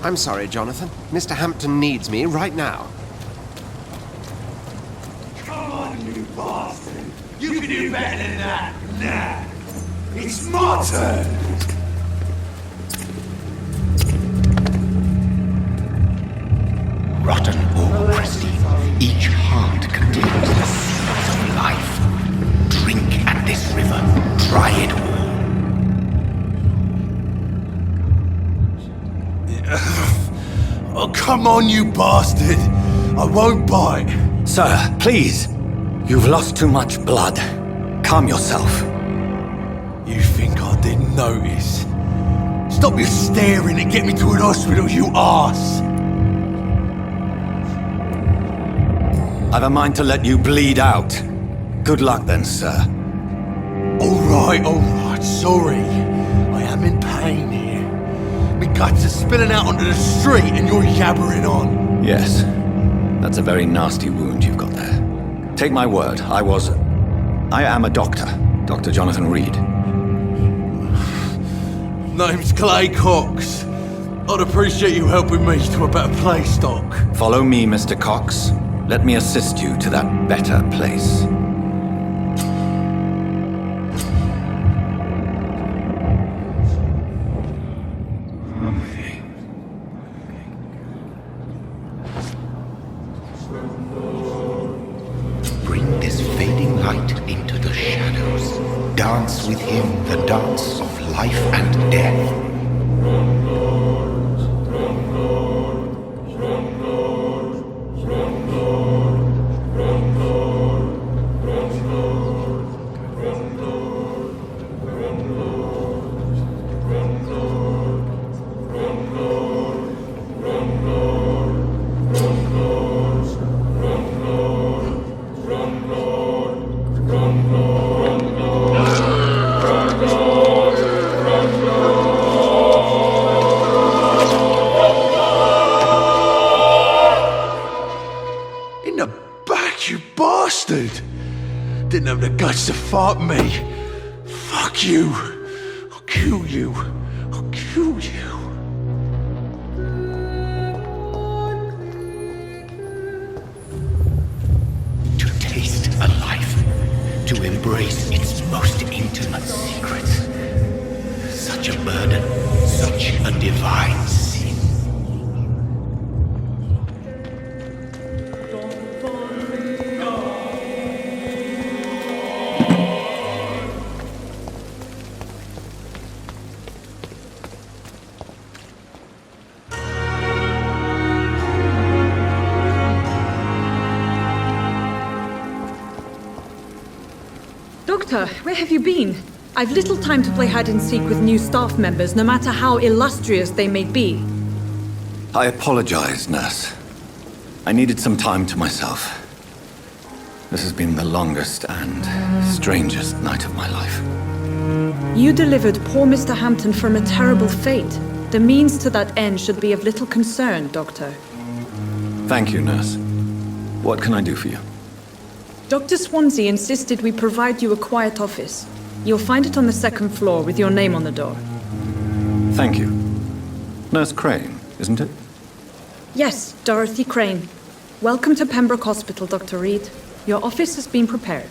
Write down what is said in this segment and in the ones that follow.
I'm sorry, Jonathan. Mr. Hampton needs me right now. Come on, you bastard! You can do better than that! Nah! It's my turn! Rotten or pristine, each heart contains the seeds of life. Drink at this river, try it all. Oh, come on, you bastard! I won't bite! Sir, please. You've lost too much blood. Calm yourself. You think I didn't notice? Stop your staring and get me to an hospital, you arse! I've a mind to let you bleed out. Good luck then, sir. Alright, sorry. I am in pain here. Me guts are spilling out onto the street and you're yabbering on. Yes. That's a very nasty wound you've got there. Take my word, I am a doctor. Dr. Jonathan Reed. Name's Clay Cox. I'd appreciate you helping me to a better place, Doc. Follow me, Mr. Cox. Let me assist you to that better place. Bring this fading light into the shadows. Dance with him the dance of life and death. In the back, you bastard! Didn't have the guts to fight me. Fuck you. I'll kill you. I'll kill you. To taste a life, to embrace its most intimate secrets. Such a burden, such a divine sin. Doctor, where have you been? I've little time to play hide and seek with new staff members, no matter how illustrious they may be. I apologize, nurse. I needed some time to myself. This has been the longest and strangest night of my life. You delivered poor Mr. Hampton from a terrible fate. The means to that end should be of little concern, Doctor. Thank you, nurse. What can I do for you? Dr. Swansea insisted we provide you a quiet office. You'll find it on the second floor with your name on the door. Thank you. Nurse Crane, isn't it? Yes, Dorothy Crane. Welcome to Pembroke Hospital, Dr. Reed. Your office has been prepared.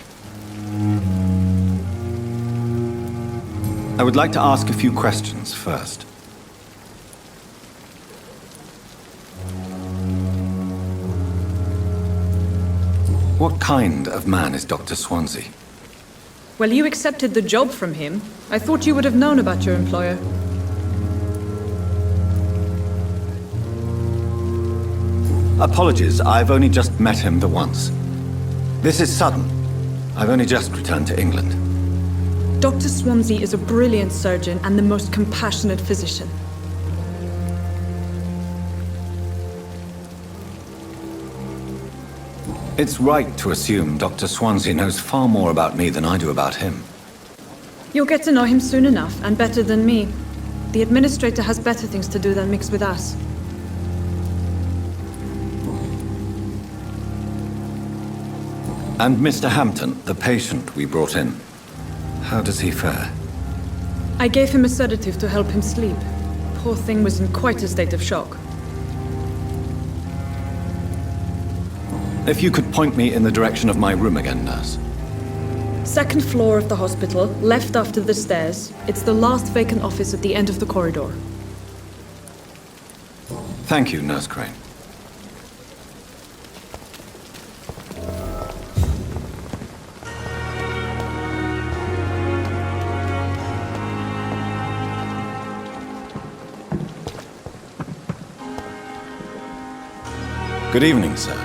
I would like to ask a few questions first. What kind of man is Dr. Swansea? Well, you accepted the job from him. I thought you would have known about your employer. Apologies, I've only just met him the once. This is sudden. I've only just returned to England. Dr. Swansea is a brilliant surgeon and the most compassionate physician. It's right to assume Dr. Swansea knows far more about me than I do about him. You'll get to know him soon enough, and better than me. The administrator has better things to do than mix with us. And Mr. Hampton, the patient we brought in. How does he fare? I gave him a sedative to help him sleep. poor thing was in quite a state of shock. If you could point me in the direction of my room again, nurse. Second floor of the hospital, left after the stairs. It's the last vacant office at the end of the corridor. Thank you, Nurse Crane. Good evening, sir.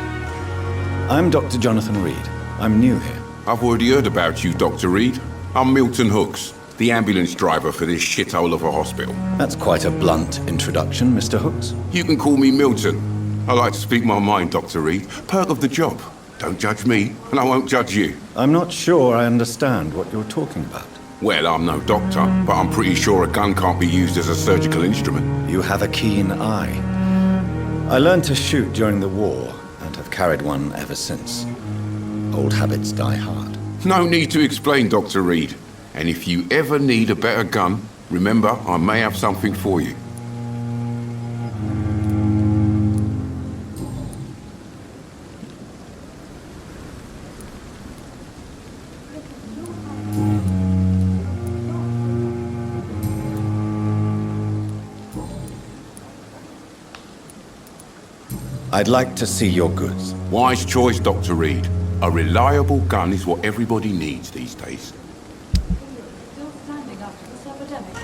I'm Dr. Jonathan Reed. I'm new here. I've already heard about you, Dr. Reed. I'm Milton Hooks, the ambulance driver for this shithole of a hospital. That's quite a blunt introduction, Mr. Hooks. You can call me Milton. I like to speak my mind, Dr. Reed. Perk of the job. Don't judge me, and I won't judge you. I'm not sure I understand what you're talking about. Well, I'm no doctor, but I'm pretty sure a gun can't be used as a surgical instrument. You have a keen eye. I learned to shoot during the war, and have carried one ever since. Old habits die hard. No need to explain, Dr. Reed. And if you ever need a better gun, remember, I may have something for you. I'd like to see your goods. Wise choice, Dr. Reed. A reliable gun is what everybody needs these days. Still standing after this epidemic.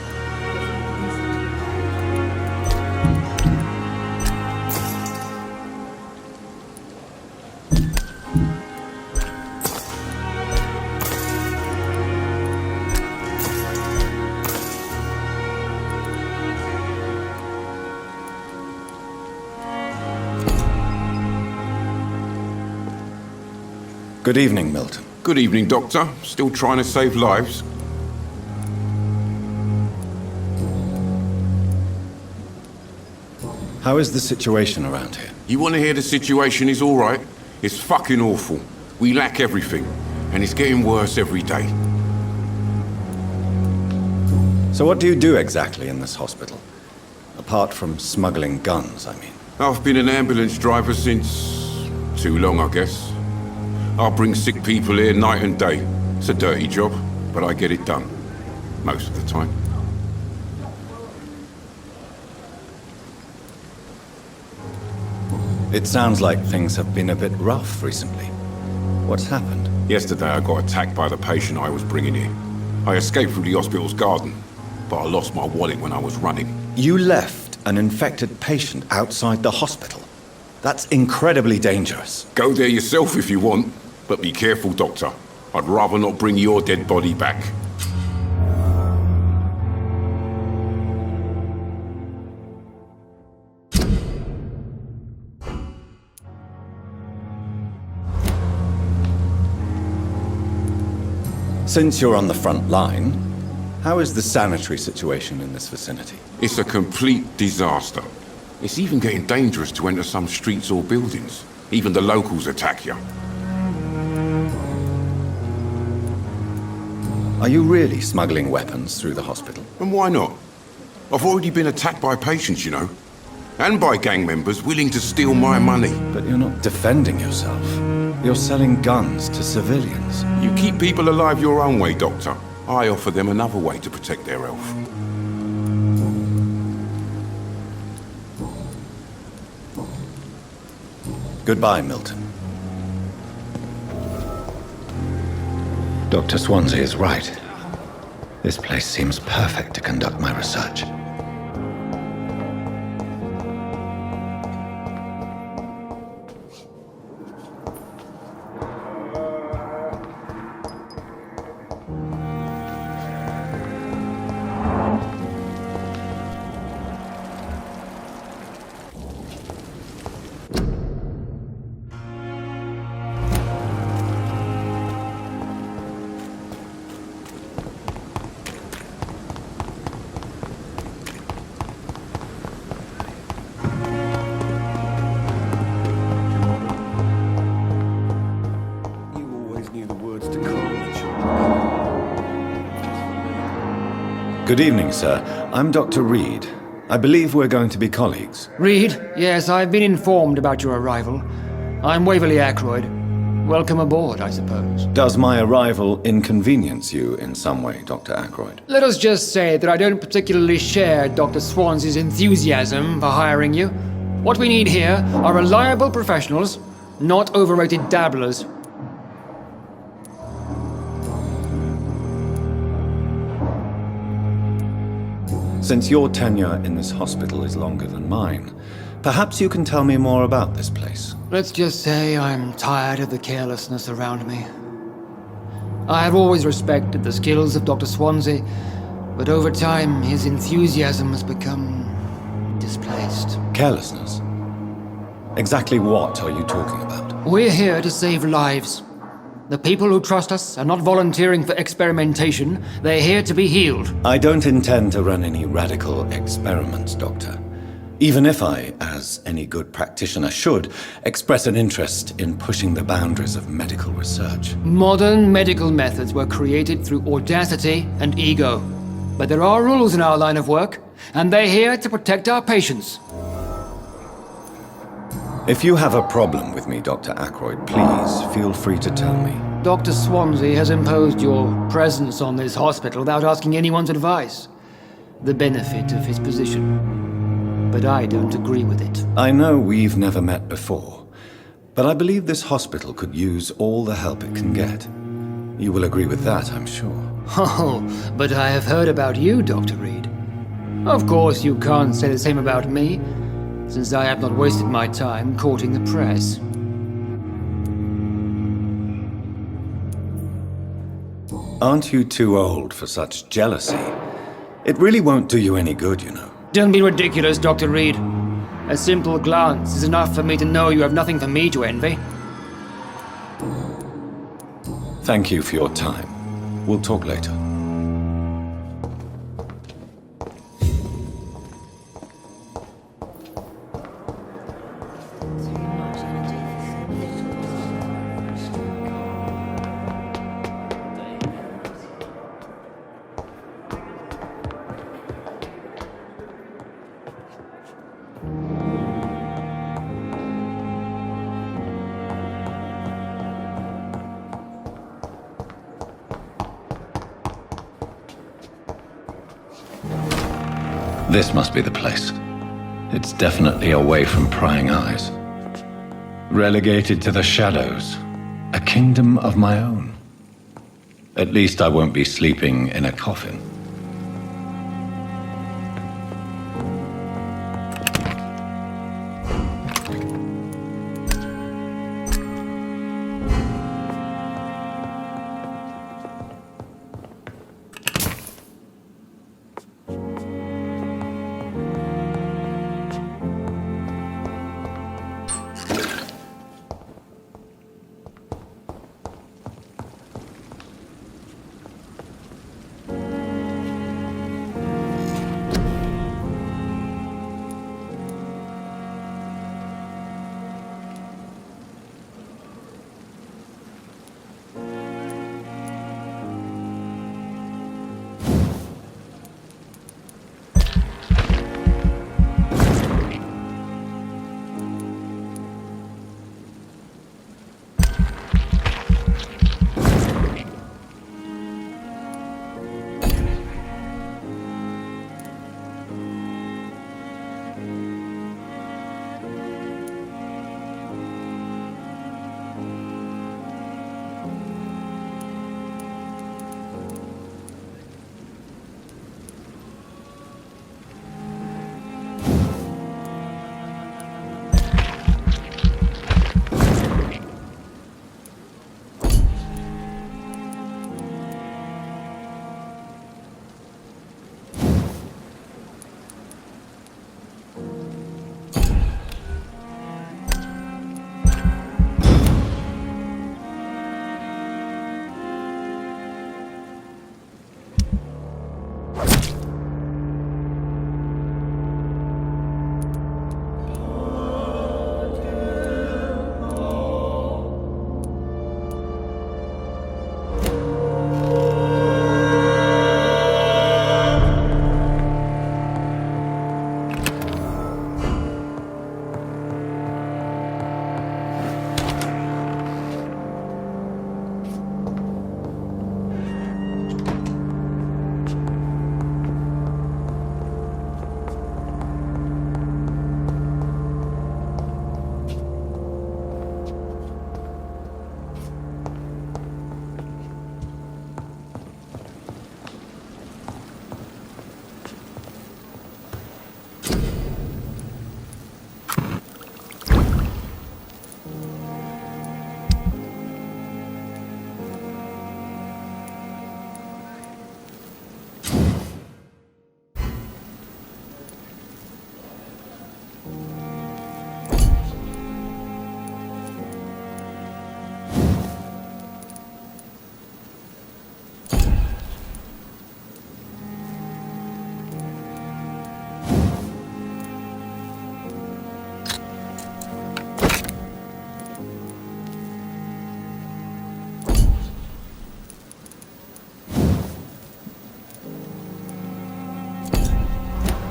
Good evening, Milton. Good evening, Doctor. Still trying to save lives? How is the situation around here? You want to hear the situation is all right? It's fucking awful. We lack everything, and it's getting worse every day. So what do you do exactly in this hospital? Apart from smuggling guns, I mean. I've been an ambulance driver since... too long, I guess. I bring sick people here night and day. It's a dirty job, but I get it done. Most of the time. It sounds like things have been a bit rough recently. What's happened? Yesterday I got attacked by the patient I was bringing here. I escaped through the hospital's garden, but I lost my wallet when I was running. You left an infected patient outside the hospital. That's incredibly dangerous. Go there yourself if you want, but be careful, Doctor. I'd rather not bring your dead body back. Since you're on the front line, how is the sanitary situation in this vicinity? It's a complete disaster. It's even getting dangerous to enter some streets or buildings. Even the locals attack you. Are you really smuggling weapons through the hospital? And why not? I've already been attacked by patients, you know. And by gang members willing to steal my money. But you're not defending yourself. You're selling guns to civilians. You keep people alive your own way, Doctor. I offer them another way to protect their health. Goodbye, Milton. Dr. Swansea is right. This place seems perfect to conduct my research. Good evening, sir. I'm Dr. Reed. I believe we're going to be colleagues. Reed, yes, I've been informed about your arrival. I'm Waverly Ackroyd. Welcome aboard, I suppose. Does my arrival inconvenience you in some way, Dr. Ackroyd? Let us just say that I don't particularly share Dr. Swansea's enthusiasm for hiring you. What we need here are reliable professionals, not overrated dabblers. Since your tenure in this hospital is longer than mine, perhaps you can tell me more about this place. Let's just say I'm tired of the carelessness around me. I have always respected the skills of Dr. Swansea, but over time his enthusiasm has become displaced. Carelessness? Exactly what are you talking about? We're here to save lives. The people who trust us are not volunteering for experimentation. They're here to be healed. I don't intend to run any radical experiments, Doctor. Even if I, as any good practitioner should, express an interest in pushing the boundaries of medical research. Modern medical methods were created through audacity and ego. But there are rules in our line of work, and they're here to protect our patients. If you have a problem with me, Dr. Ackroyd, please feel free to tell me. Dr. Swansea has imposed your presence on this hospital without asking anyone's advice. The benefit of his position. But I don't agree with it. I know we've never met before, but I believe this hospital could use all the help it can get. You will agree with that, I'm sure. Oh, but I have heard about you, Dr. Reed. Of course, you can't say the same about me, since I have not wasted my time courting the press. Aren't you too old for such jealousy? It really won't do you any good, you know. Don't be ridiculous, Dr. Reed. A simple glance is enough for me to know you have nothing for me to envy. Thank you for your time. We'll talk later. This must be the place. It's definitely away from prying eyes. Relegated to the shadows. A kingdom of my own. At least I won't be sleeping in a coffin.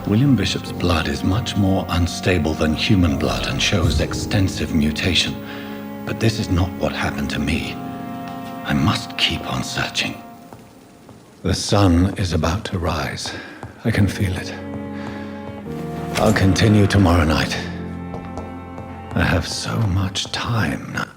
William Bishop's blood is much more unstable than human blood and shows extensive mutation. But this is not what happened to me. I must keep on searching. The sun is about to rise. I can feel it. I'll continue tomorrow night. I have so much time now.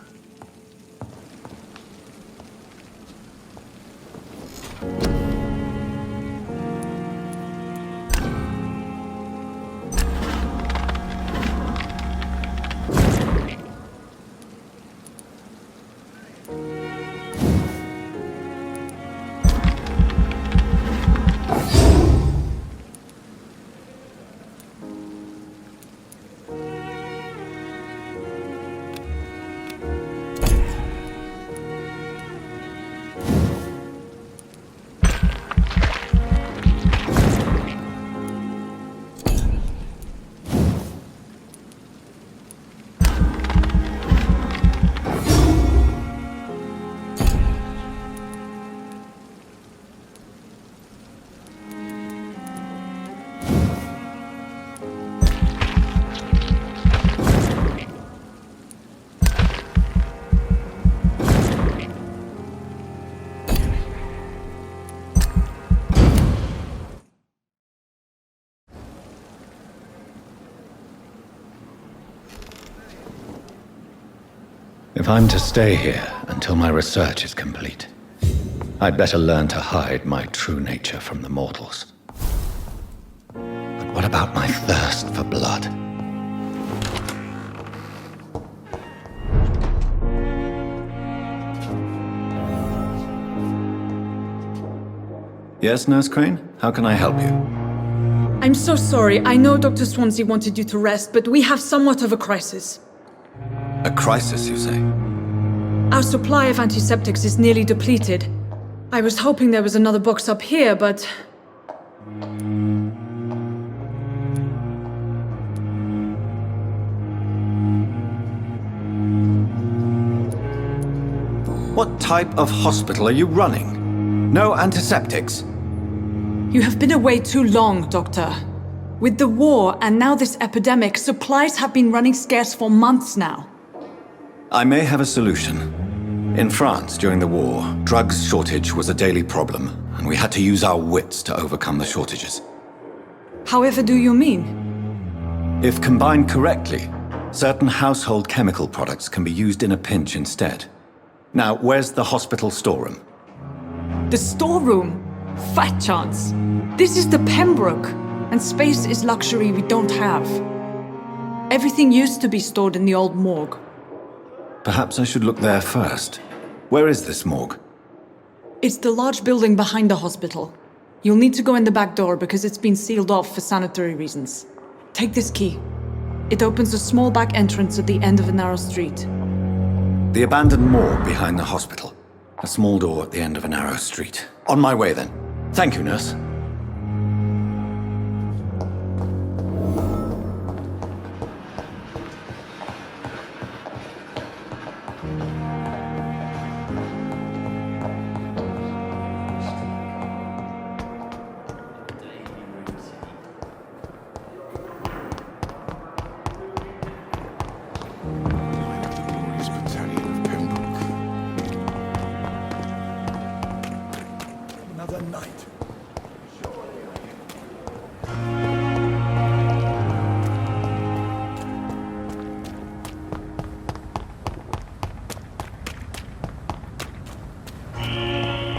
If I'm to stay here until my research is complete, I'd better learn to hide my true nature from the mortals. But what about my thirst for blood? Yes, Nurse Crane? How can I help you? I'm so sorry. I know Dr. Swansea wanted you to rest, but we have somewhat of a crisis. A crisis, you say? Our supply of antiseptics is nearly depleted. I was hoping there was another box up here, but... What type of hospital are you running? No antiseptics? You have been away too long, Doctor. With the war and now this epidemic, supplies have been running scarce for months now. I may have a solution. In France, during the war, drugs shortage was a daily problem, and we had to use our wits to overcome the shortages. However do you mean? If combined correctly, certain household chemical products can be used in a pinch instead. Now, where's the hospital storeroom? The storeroom? Fat chance. This is the Pembroke, and space is luxury we don't have. Everything used to be stored in the old morgue. Perhaps I should look there first. Where is this morgue? It's the large building behind the hospital. You'll need to go in the back door because it's been sealed off for sanitary reasons. Take this key. It opens a small back entrance at the end of a narrow street. The abandoned morgue behind the hospital. A small door at the end of a narrow street. On my way then. Thank you, nurse.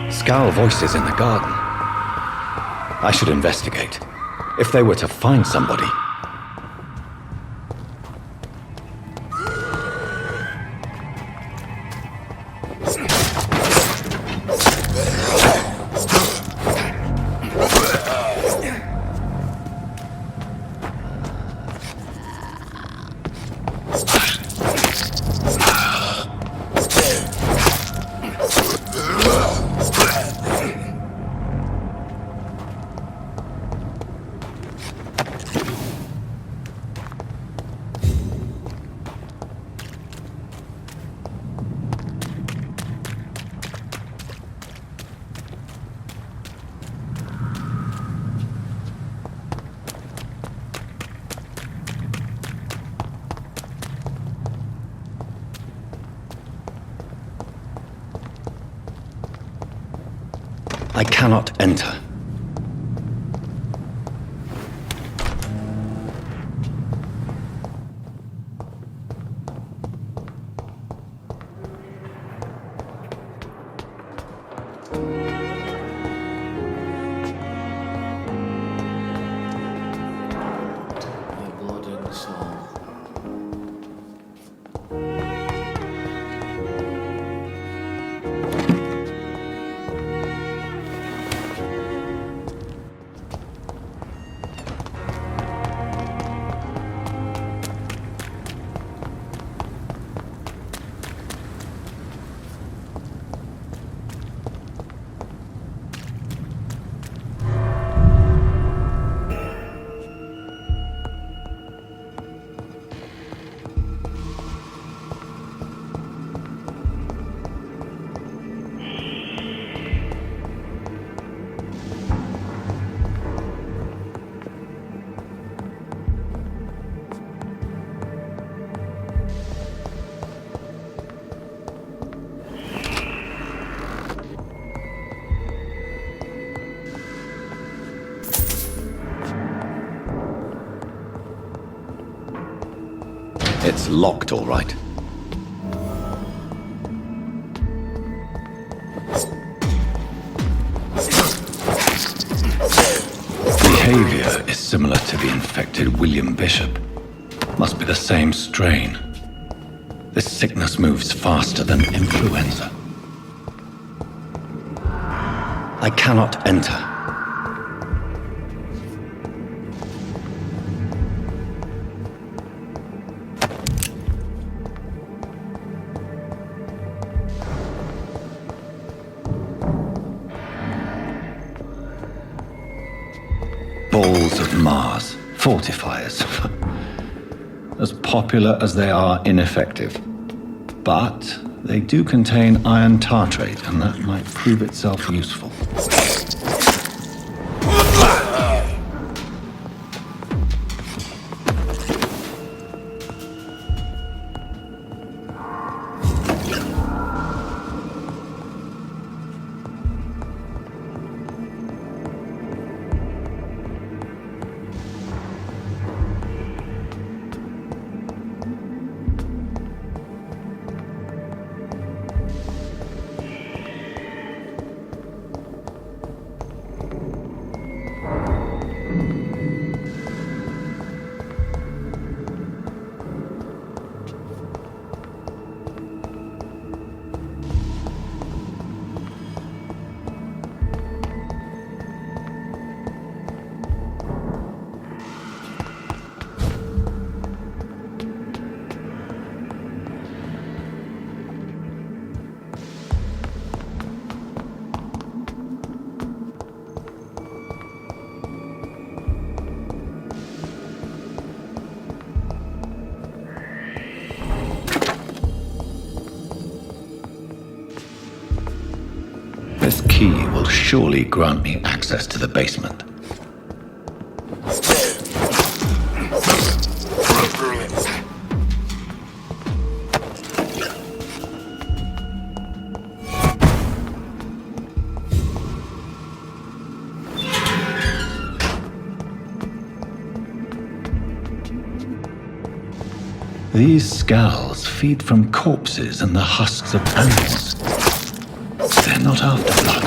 Scowl voices in the garden. I should investigate. If they were to find somebody. I cannot enter. My blood and soul. It's locked, all right. Behavior is similar to the infected William Bishop. Must be the same strain. This sickness moves faster than influenza. I cannot enter. Balls of Mars, fortifiers. As popular as they are ineffective. But they do contain iron tartrate, and that might prove itself useful. This key will surely grant me access to the basement. These skulls feed from corpses and the husks of animals. They're not after blood.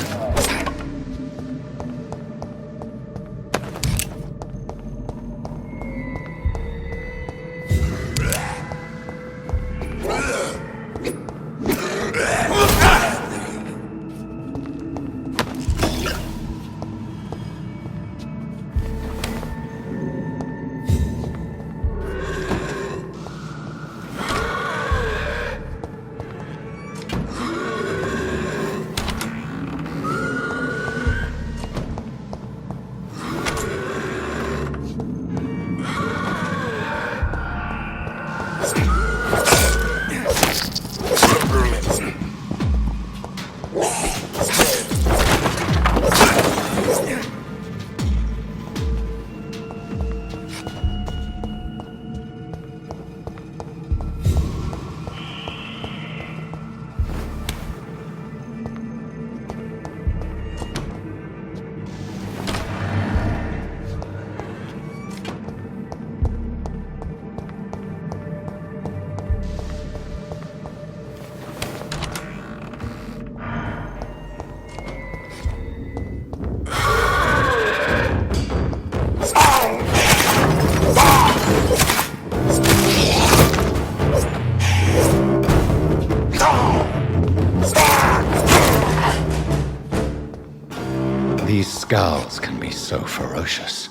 Skulls can be so ferocious.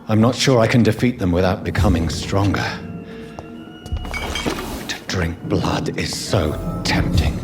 I'm not sure I can defeat them without becoming stronger. To drink blood is so tempting.